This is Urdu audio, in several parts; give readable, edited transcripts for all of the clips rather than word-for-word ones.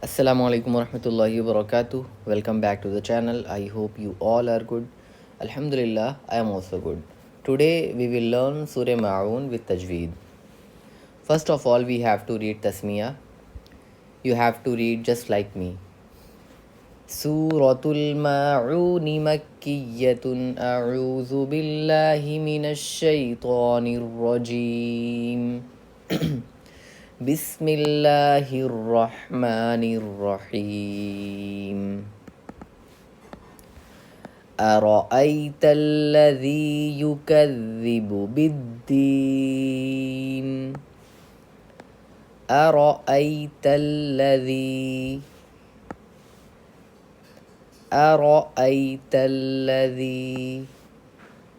Assalamu alaikum warahmatullahi wabarakatuh. Welcome back to the channel. I hope you all are good. Alhamdulillah, I am also good. Today we will learn Surah Ma'un with Tajweed. First of all, we have to read Tasmiyah. You have to read just like me. Suratul Ma'un Makkiyatun A'udhu Billahi Minash Shaitanir Rajim. Bismillahir Rahmanir Rahim. أرأيت الذي يكذب بالدين أرأيت الذي أرأيت الذي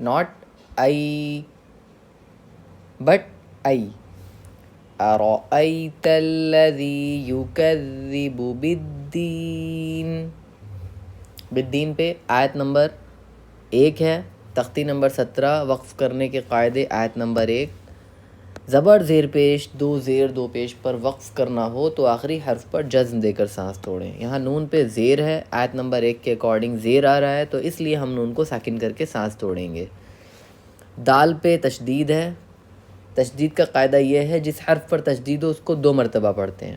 not I, but I. أرأيت الذي يكذب بالدين. بالدین پہ آیت نمبر 1 ہے، تختی نمبر 17 وقف کرنے کے قاعدے آیت نمبر 1. زبر زیر پیش دو زیر دو پیش پر وقف کرنا ہو تو آخری حرف پر جزم دے کر سانس توڑیں. یہاں نون پہ زیر ہے، آیت نمبر 1 کے اکارڈنگ زیر آ رہا ہے تو اس لیے ہم نون کو ساکن کر کے سانس توڑیں گے. دال پہ تشدید ہے. تشدید کا قاعدہ یہ ہے جس حرف پر تشدید ہو اس کو 2 مرتبہ پڑھتے ہیں،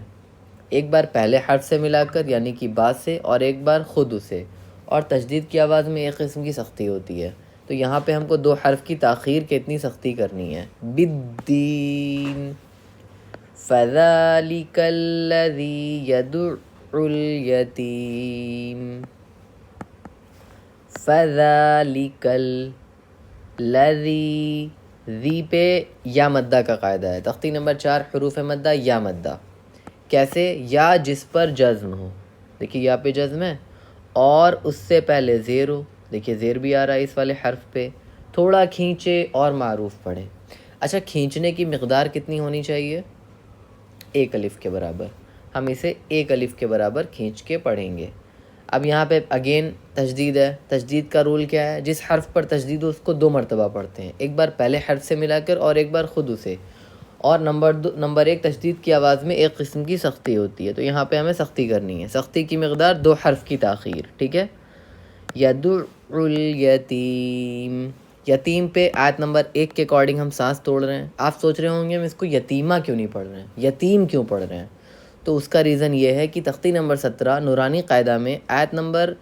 ایک بار پہلے حرف سے ملا کر یعنی کہ با سے، اور ایک بار خود اسے. اور تشدید کی آواز میں ایک قسم کی سختی ہوتی ہے، تو یہاں پہ ہم کو 2 حرف کی تاخیر کے اتنی سختی کرنی ہے. بالدین فذالک الذی یدع الیتیم. فذالک الذی، ذی پہ یا مدہ کا قاعدہ ہے. تختی نمبر 4 حروف مدہ یا مدہ. کیسے؟ یا جس پر جزم ہو، دیکھیے یا پہ جزم ہے، اور اس سے پہلے زیر ہو، دیکھیے زیر بھی آ رہا ہے اس والے حرف پہ. تھوڑا کھینچے اور معروف پڑھے. اچھا، کھینچنے کی مقدار کتنی ہونی چاہیے؟ 1 الف کے برابر. ہم اسے 1 الف کے برابر کھینچ کے پڑھیں گے. اب یہاں پہ اگین تشدید ہے. تشدید کا رول کیا ہے؟ جس حرف پر تشدید ہو اس کو 2 مرتبہ پڑھتے ہیں، ایک بار پہلے حرف سے ملا کر اور ایک بار خود اسے. اور نمبر 1 تشدید کی آواز میں ایک قسم کی سختی ہوتی ہے، تو یہاں پہ ہمیں سختی کرنی ہے. سختی کی مقدار 2 حرف کی تاخیر، ٹھیک ہے. یدع الیتیم. یتیم پہ آیت نمبر 1 کے اکارڈنگ ہم سانس توڑ رہے ہیں. آپ سوچ رہے ہوں گے ہم اس کو یتیمہ کیوں نہیں پڑھ رہے ہیں، یتیم کیوں پڑھ رہے ہیں؟ تو اس کا ریزن یہ ہے کہ تختی نمبر 17 نورانی قاعدہ میں آیت نمبر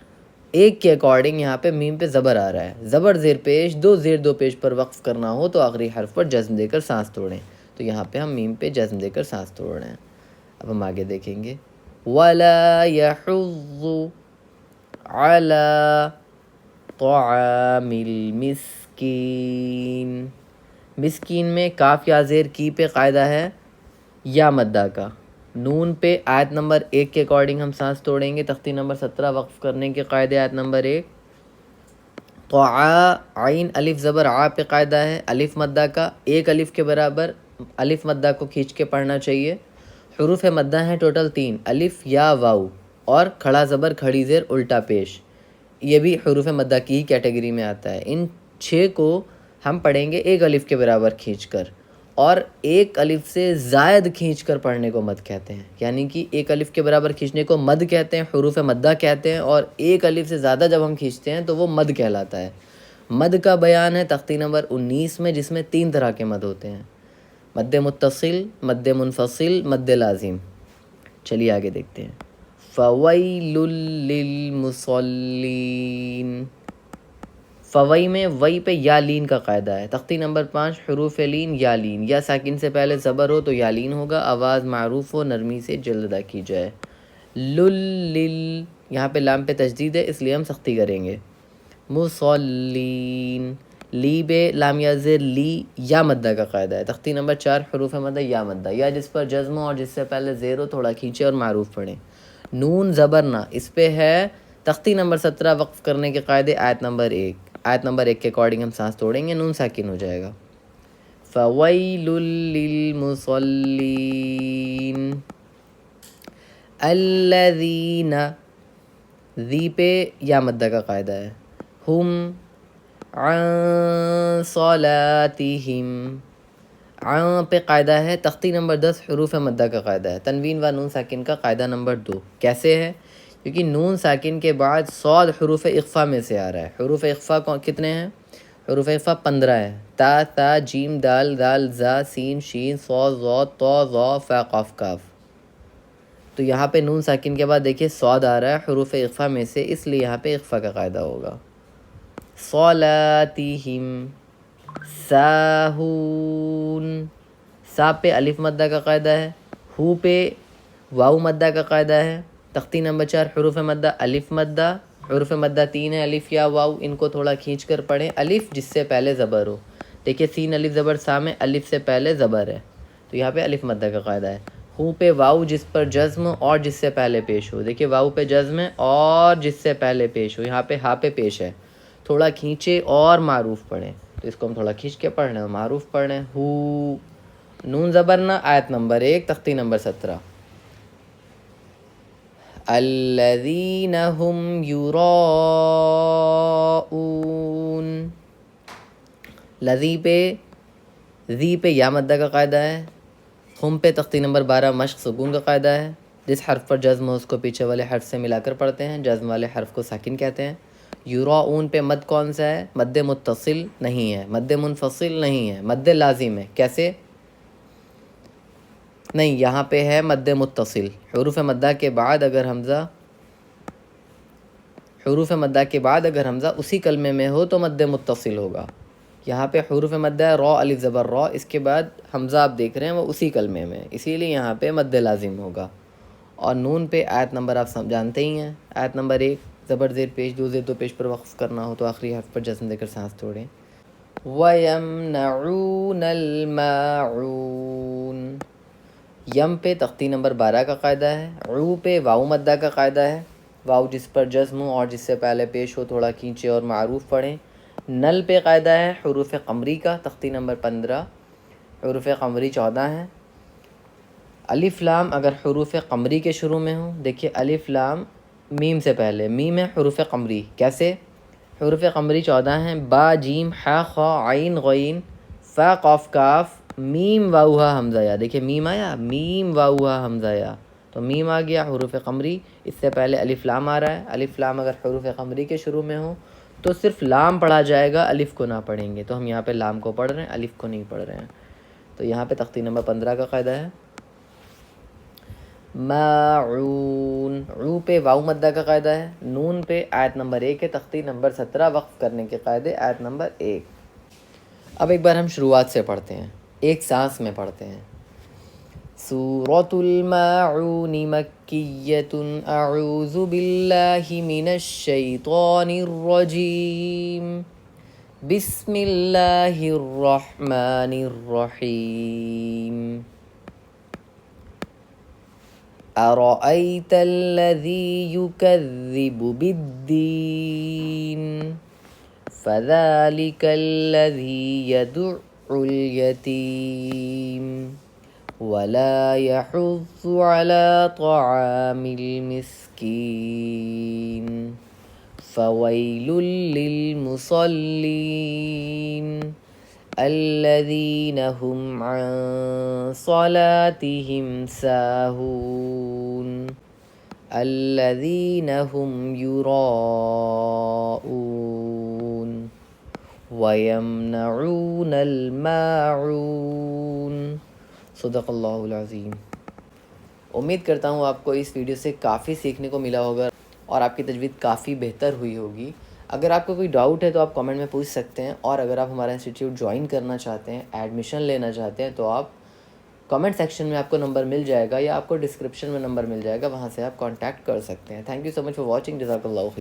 1 کے اکارڈنگ یہاں پہ میم پہ زبر آ رہا ہے. زبر زیر پیش دو زیر دو پیش پر وقف کرنا ہو تو آخری حرف پر جزم دے کر سانس توڑیں. تو یہاں پہ ہم میم پہ جزم دے کر سانس توڑ رہے ہیں. اب ہم آگے دیکھیں گے. وَلَا يَحُضُّ عَلَى طَعَامِ الْمِسْكِينِ. مسکین میں کاف یا زیر کی پہ قاعدہ ہے یا مدہ کا. نون پہ آیت نمبر 1 کے اکارڈنگ ہم سانس توڑیں گے. تختی نمبر 17 وقف کرنے کے قاعدے آیت نمبر 1. طعا، عین الف زبر آ پہ قاعدہ ہے الف مدہ کا. 1 الف کے برابر الف مدہ کو کھینچ کے پڑھنا چاہیے. حروف مدہ ہیں ٹوٹل 3، الف یا واو، اور کھڑا زبر کھڑی زیر الٹا پیش، یہ بھی حروف مدہ کی ہی کیٹیگری میں آتا ہے. ان 6 کو ہم پڑھیں گے 1 الف کے برابر کھینچ کر، اور 1 الف سے زائد کھینچ کر پڑھنے کو مد کہتے ہیں. یعنی کہ 1 الف کے برابر کھینچنے کو مد کہتے ہیں، حروف مدہ کہتے ہیں، اور 1 الف سے زیادہ جب ہم کھینچتے ہیں تو وہ مد کہلاتا ہے. مد کا بیان ہے تختی نمبر 19 میں، جس میں 3 طرح کے مد ہوتے ہیں: مد متصل، مد منفصل، مد لازم. چلیے آگے دیکھتے ہیں. فویل للمصلین. فوئی میں وئی پہ یا لین کا قاعدہ ہے. تختی نمبر 5 حروف لین یا لین، یا ساکن سے پہلے زبر ہو تو یا لین ہوگا، آواز معروف ہو نرمی سے جلد ادا کی جائے. لل، یہاں پہ لام پہ تشدید ہے اس لیے ہم سختی کریں گے. مصلین، لی بے لام یا زیر لی یا مدہ کا قاعدہ ہے. تختی نمبر 4 حروف مدہ یا مدہ، یا جس پر جزم ہو اور جس سے پہلے زیر ہو تھوڑا کھینچے اور معروف پڑھیں. نون زبر نہ، اس پہ ہے تختی نمبر 17 وقف کرنے کے قاعدے آیت نمبر 1. آیت نمبر 1 کے اکارڈنگ ہم سانس توڑیں گے، نون ساکن ہو جائے گا. فویل للمصلین الذین. ذی پہ یا مدہ کا قاعدہ ہے. ہم عن صلاتہم، عن پہ قاعدہ ہے تختی نمبر 10 حروف مدہ کا قاعدہ ہے. تنوین و نون ساکن کا قاعدہ نمبر 2 کیسے ہے؟ کیونکہ نون ساکن کے بعد صاد حروف اخفا میں سے آ رہا ہے. حروف اخفا کتنے ہیں؟ حروف اخفا 15 ہے. تا، ثا، جیم، دال، دال، زا، سین، شین، صاد، ضاد، طا، ظا، فا، قاف، کاف. تو یہاں پہ نون ساکن کے بعد دیکھیے صاد آ رہا ہے حروف اخفا میں سے، اس لیے یہاں پہ اخفا کا قاعدہ ہوگا. صلاتہم، ساہون، سا پہ الف مدہ کا قاعدہ ہے. ہو پہ واو مدہ کا قاعدہ ہے. تختی نمبر 4 حروف مدہ الف مدہ. حروف مدہ 3 ہے، الف یا واو، ان کو تھوڑا کھینچ کر پڑھیں. الف جس سے پہلے زبر ہو. دیکھیے سین الف زبر سا میں الف سے پہلے زبر ہے، تو یہاں پہ الف مدہ کا قاعدہ ہے. ہو پہ واو جس پر جزم اور جس سے پہلے پیش ہو. دیکھیے واو پہ جزم ہے اور جس سے پہلے پیش ہو، یہاں پہ ہا پہ پیش ہے. تھوڑا کھینچے اور معروف پڑھیں، تو اس کو ہم تھوڑا کھینچ کے پڑھ رہے ہیں، معروف پڑھ رہے ہیں. ہو، نون زبر نا، آیت نمبر 1 تختی نمبر 17. الذین هم یراؤون، لذی پہ، ذی پہ یا مدہ کا قاعدہ ہے. ہم پہ تختی نمبر 12 مشق سکون کا قاعدہ ہے. جس حرف پر جزم ہو اس کو پیچھے والے حرف سے ملا کر پڑھتے ہیں، جزم والے حرف کو ساکن کہتے ہیں. یراؤون پہ مد کون سا ہے؟ مد متصل نہیں ہے، مد منفصل نہیں ہے، مد لازم ہے. کیسے؟ نہیں، یہاں پہ ہے مد متصل. حروف مدہ کے بعد اگر حمزہ اسی کلمے میں ہو تو مد متصل ہوگا. یہاں پہ حروف مدہ ہے را الف زبر را، اس کے بعد حمزہ آپ دیکھ رہے ہیں وہ اسی کلمے میں، اسی لیے یہاں پہ مد لازم ہوگا. اور نون پہ آیت نمبر آپ جانتے ہی ہیں، آیت نمبر 1 زبر زیر پیش، دو زیر دو پیش پر وقف کرنا ہو تو آخری حرف پر جزم دے کر سانس توڑیں. وَيَمْنَعُونَ الْمَاعُونَ، یم پہ تختی نمبر 12 کا قاعدہ ہے. عو پہ واو مدہ کا قاعدہ ہے. واو جس پر جزم ہو اور جس سے پہلے پیش ہو تھوڑا کھینچے اور معروف پڑھیں. نل پہ قاعدہ ہے حروف قمری کا، تختی نمبر 15. حروف قمری 14 ہیں. الف لام اگر حروف قمری کے شروع میں ہوں، دیکھیے الف لام میم سے پہلے، میم ہے حروف قمری. کیسے؟ حروف قمری 14 ہیں. با، جیم، حا، خا، عین، غین، فا، قاف، کاف، میم واو ہا حمزہ یا. دیکھیے میم آیا، میم واو ہا حمزہ یا، تو میم آ گیا حروف قمری. اس سے پہلے الف لام آ رہا ہے. الف لام اگر حروف قمری کے شروع میں ہوں تو صرف لام پڑھا جائے گا، الف کو نہ پڑھیں گے. تو ہم یہاں پہ لام کو پڑھ رہے ہیں، الف کو نہیں پڑھ رہے ہیں. تو یہاں پہ تختی نمبر 15 کا قاعدہ ہے. ماعون، عو پہ واو مدہ کا قاعدہ ہے. نون پہ آیت نمبر 1 ہے، تختی نمبر 17 وقف کرنے کے قاعدے آیت نمبر 1. اب ایک بار ہم شروعات سے پڑھتے ہیں، ایک سانس میں پڑھتے ہیں. سورۃ الماعون مکیۃ، اعوذ باللہ من الشیطان الرجیم، بسم اللہ الرحمن الرحیم. أرأيت الذي يكذب بالدين، فذلك الذي يدع اليتيم ولا يحض على طعام المسكين، فويل للمصلين الذين هم عن صلاتهم ساهون الذين هم يراءون ويمنعون الماعون. صدق اللہ العظیم. امید کرتا ہوں آپ کو اس ویڈیو سے کافی سیکھنے کو ملا ہوگا اور آپ کی تجوید کافی بہتر ہوئی ہوگی. اگر آپ کو کوئی ڈاؤٹ ہے تو آپ کامنٹ میں پوچھ سکتے ہیں، اور اگر آپ ہمارا انسٹیٹیوٹ جوائن کرنا چاہتے ہیں، ایڈمیشن لینا چاہتے ہیں، تو آپ کامنٹ سیکشن میں آپ کو نمبر مل جائے گا یا آپ کو ڈسکرپشن میں نمبر مل جائے گا، وہاں سے آپ کانٹیکٹ کر سکتے ہیں. Thank you so much for watching. جزاک اللہ خیر.